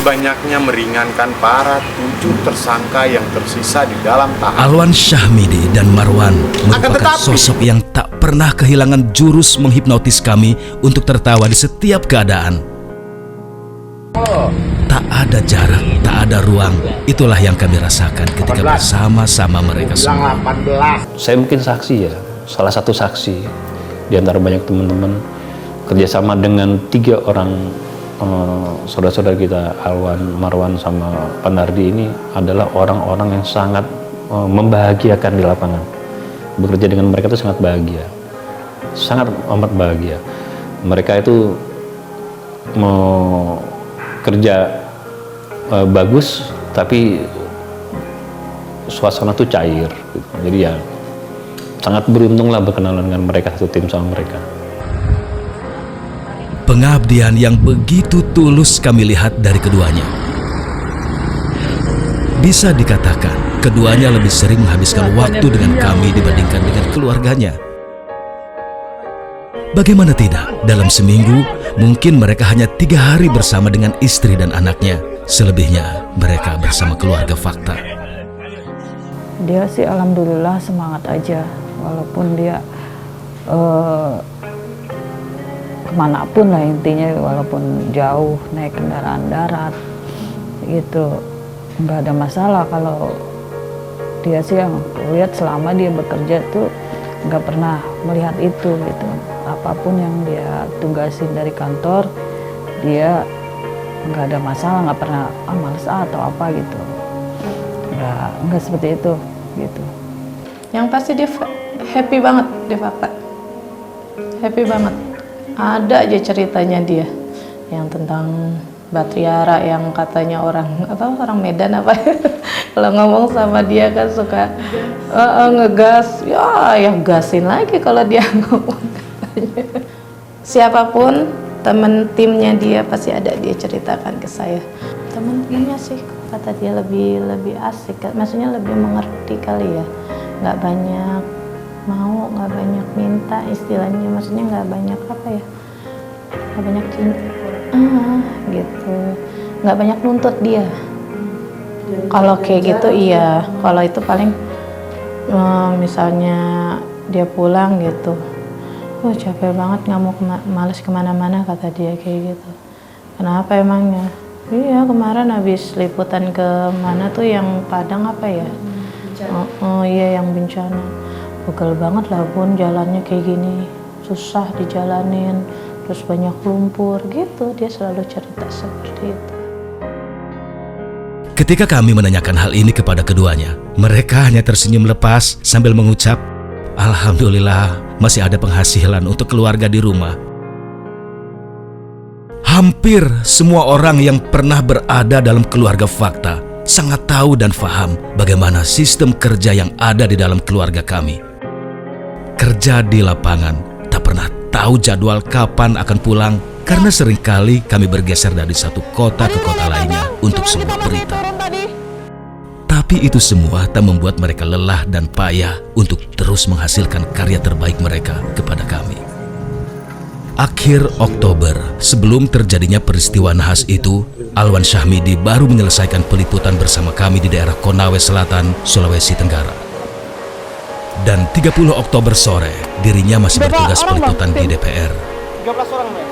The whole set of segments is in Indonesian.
sebanyak-banyaknya meringankan para 7 tersangka yang tersisa di dalam tahanan. Alwan Syahmidi dan Marwan merupakan sosok yang tak pernah kehilangan jurus menghipnotis kami untuk tertawa di setiap keadaan. Tak ada jarak, tak ada ruang. Itulah yang kami rasakan ketika bersama-sama mereka semua. Saya mungkin saksi ya, salah satu saksi di antara banyak teman-teman kerjasama dengan 3 orang saudara-saudara kita, Alwan, Marwan, sama Panardi ini adalah orang-orang yang sangat membahagiakan di lapangan. Bekerja dengan mereka itu sangat bahagia, sangat amat bahagia. Mereka itu mau kerja bagus, tapi suasana tuh cair gitu. Jadi ya sangat beruntung lah berkenalan dengan mereka, satu tim sama mereka. Pengabdian yang begitu tulus kami lihat dari keduanya. Bisa dikatakan keduanya lebih sering menghabiskan waktu dengan kami dibandingkan dengan keluarganya. Bagaimana tidak, dalam seminggu mungkin mereka hanya 3 hari bersama dengan istri dan anaknya. Selebihnya mereka bersama keluarga Fakta. Dia sih alhamdulillah semangat aja, walaupun dia kemanapun lah intinya, walaupun jauh naik kendaraan darat gitu, nggak ada masalah. Kalau dia sih yang lihat selama dia bekerja tuh nggak pernah melihat itu gitu. Apapun yang dia tugasin dari kantor, dia nggak ada masalah, nggak pernah males atau apa gitu. Nggak seperti itu gitu. Yang pasti dia happy banget di Fakta, happy banget. Ada aja ceritanya dia yang tentang Batriara yang katanya orang Medan apa kalau ngomong sama dia kan suka ngegas, ya gasin lagi kalau dia ngomong katanya. Siapapun temen timnya dia pasti ada dia ceritakan ke saya. Temen timnya sih kata dia lebih asik, maksudnya lebih mengerti kali ya, nggak banyak mau, nggak banyak minta istilahnya, maksudnya nggak banyak apa ya, nggak banyak cinta gitu, nggak banyak nuntut dia. Kalau kayak gitu iya, kalau itu paling misalnya dia pulang gitu, capek banget, nggak mau males kemana-mana kata dia kayak gitu. Kenapa emangnya? Iya kemarin habis liputan ke mana tuh yang Padang apa ya? Iya yang bencana. Pegel banget lah Bun, jalannya kayak gini, susah dijalanin, terus banyak lumpur gitu, dia selalu cerita seperti itu. Ketika kami menanyakan hal ini kepada keduanya, mereka hanya tersenyum lepas sambil mengucap, "Alhamdulillah masih ada penghasilan untuk keluarga di rumah." Hampir semua orang yang pernah berada dalam keluarga Fakta sangat tahu dan paham bagaimana sistem kerja yang ada di dalam keluarga kami. Kerja di lapangan, tak pernah tahu jadwal kapan akan pulang karena seringkali kami bergeser dari satu kota ke kota lainnya untuk sebuah berita. Tapi itu semua tak membuat mereka lelah dan payah untuk terus menghasilkan karya terbaik mereka kepada kami. Akhir Oktober, sebelum terjadinya peristiwa nahas itu, Alwan Syahmidi baru menyelesaikan peliputan bersama kami di daerah Konawe Selatan, Sulawesi Tenggara. Dan 30 Oktober sore, dirinya masih bertugas peliputan di DPR.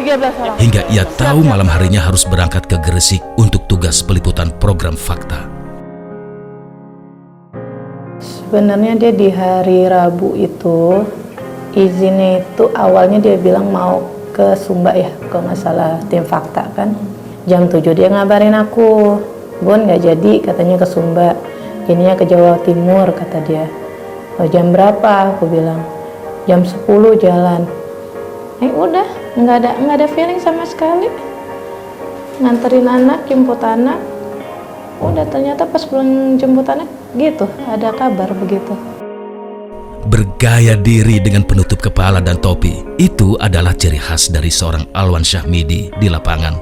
13 orang. Hingga ia tahu malam harinya harus berangkat ke Gresik untuk tugas peliputan program Fakta. Sebenarnya dia di hari Rabu itu, izinnya itu awalnya dia bilang mau ke Sumba ya, kalau nggak salah tim Fakta kan. Jam 7 dia ngabarin aku, Bun nggak jadi katanya ke Sumba, ininya ke Jawa Timur kata dia. Jam berapa? Aku bilang jam 10 jalan. Udah nggak ada feeling sama sekali. Nganterin anak, jemput anak. Udah ternyata pas pulang jemput anak gitu, ada kabar begitu. Bergaya diri dengan penutup kepala dan topi, itu adalah ciri khas dari seorang Alwan Syahmidi di lapangan.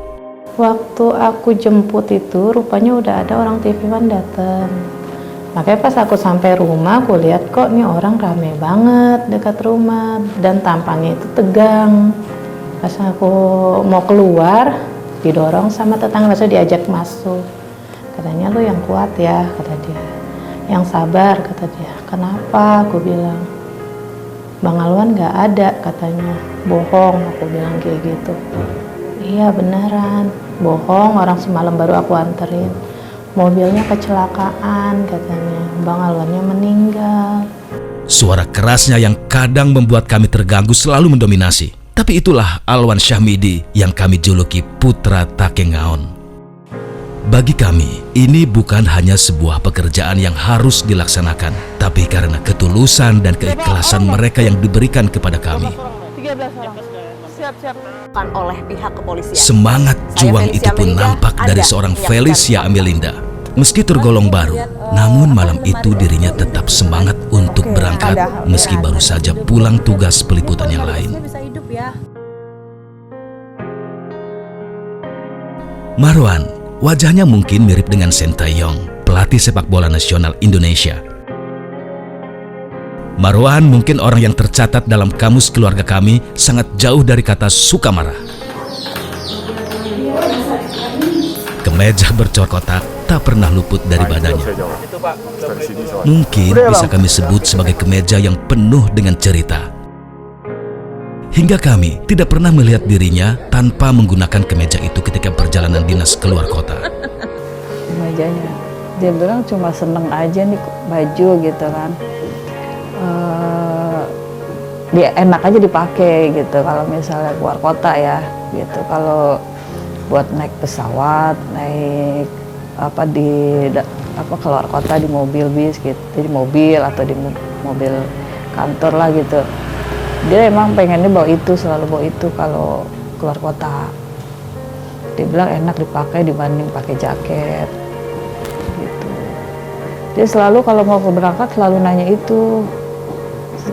Waktu aku jemput itu rupanya udah ada orang TV-an datang. Makanya pas aku sampai rumah, aku lihat kok nih orang rame banget dekat rumah dan tampangnya itu tegang. Pas aku mau keluar, didorong sama tetangga, maksudnya diajak masuk. Katanya lu yang kuat ya, kata dia. Yang sabar, kata dia. Kenapa? Aku bilang. Bang Alwan gak ada, katanya. Bohong, aku bilang kayak gitu. Iya beneran, bohong, orang semalam baru aku anterin. Mobilnya kecelakaan, katanya. Bang Alwannya meninggal. Suara kerasnya yang kadang membuat kami terganggu selalu mendominasi. Tapi itulah Alwan Syahmidi yang kami juluki Putra Takengaon. Bagi kami, ini bukan hanya sebuah pekerjaan yang harus dilaksanakan, tapi karena ketulusan dan keikhlasan mereka yang diberikan kepada kami. 13 orang. Siap-siap. Oleh pihak kepolisian. Semangat juang itu pun nampak dari seorang Felicia Amelinda. Meski tergolong baru, namun malam itu dirinya tetap semangat untuk berangkat meski baru saja pulang tugas peliputan yang lain. Marwan, wajahnya mungkin mirip dengan Sintayong, pelatih sepak bola nasional Indonesia. Marwan mungkin orang yang tercatat dalam kamus keluarga kami sangat jauh dari kata suka marah. Kemeja bercor kotak tak pernah luput dari badannya. Mungkin bisa kami sebut sebagai kemeja yang penuh dengan cerita. Hingga kami tidak pernah melihat dirinya tanpa menggunakan kemeja itu ketika perjalanan dinas keluar kota. Kemejanya, dia bilang cuma seneng aja nih baju gitu kan. Dia enak aja dipakai gitu kalau misalnya keluar kota ya gitu. Kalau buat naik pesawat, naik keluar kota di mobil bis gitu, di mobil atau di mobil kantor lah gitu. Dia emang pengennya bawa itu, selalu bawa itu kalau keluar kota. Dia bilang enak dipakai dibanding pakai jaket gitu. Dia selalu kalau mau berangkat selalu nanya itu,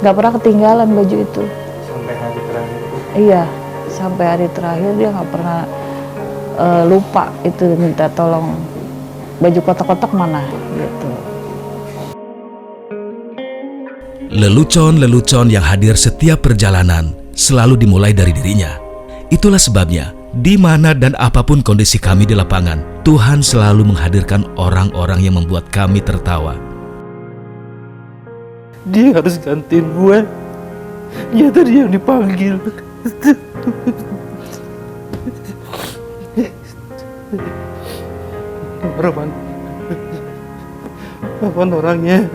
nggak pernah ketinggalan baju itu. Sampai hari terakhir? Iya, sampai hari terakhir dia nggak pernah lupa itu, minta tolong baju kotak-kotak mana gitu. Lelucon-lelucon yang hadir setiap perjalanan selalu dimulai dari dirinya. Itulah sebabnya, di mana dan apapun kondisi kami di lapangan, Tuhan selalu menghadirkan orang-orang yang membuat kami tertawa. Dia harus gantiin gue. Nyata dia yang dipanggil. Marwan orangnya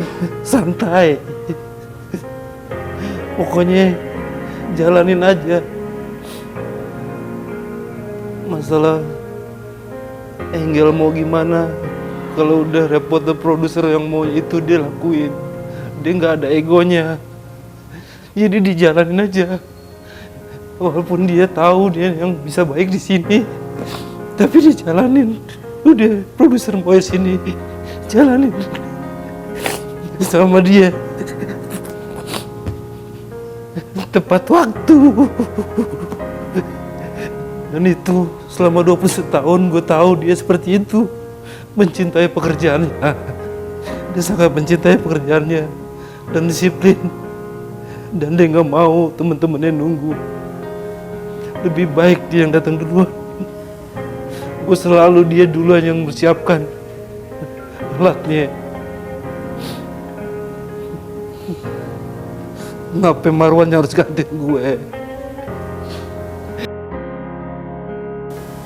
santai. Pokoknya jalanin aja. Masalah Angel mau gimana, kalau udah reporter produser yang mau itu dia lakuin. Dia nggak ada egonya. Jadi dijalanin aja. Walaupun dia tahu dia yang bisa baik di sini, tapi dijalanin. Udah produser mau di sini, jalanin sama dia. Tepat waktu. Dan itu selama 21 tahun gue tahu dia seperti itu. Mencintai pekerjaannya. Dia sangat mencintai pekerjaannya dan disiplin. Dan dia gak mau teman-temannya nunggu. Lebih baik dia yang datang duluan. Gue selalu dia duluan yang mempersiapkan alatnya. Kenapa Marwan yang harus gantiin gue?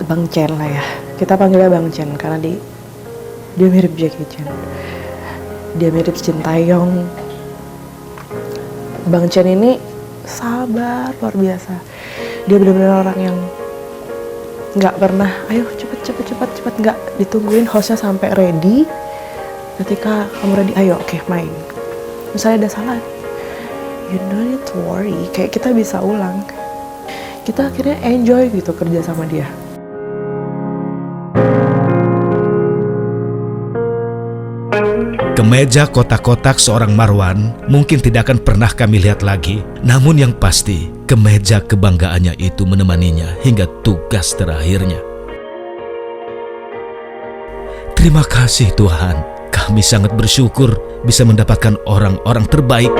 Bang Chen lah ya, kita panggilnya Bang Chen karena dia mirip Jackie Chan, dia mirip Sintayong. Bang Chen ini sabar luar biasa, dia benar-benar orang yang nggak pernah ayo cepet nggak ditungguin hostnya sampai ready. Ketika kamu ready, ayo oke, main. Misalnya ada salah, you don't need to worry, kayak kita bisa ulang. Kita akhirnya enjoy gitu kerja sama dia. Kemeja kotak-kotak seorang Marwan mungkin tidak akan pernah kami lihat lagi. Namun yang pasti, kemeja kebanggaannya itu menemaninya hingga tugas terakhirnya. Terima kasih Tuhan, kami sangat bersyukur bisa mendapatkan orang-orang terbaik.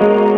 Thank you.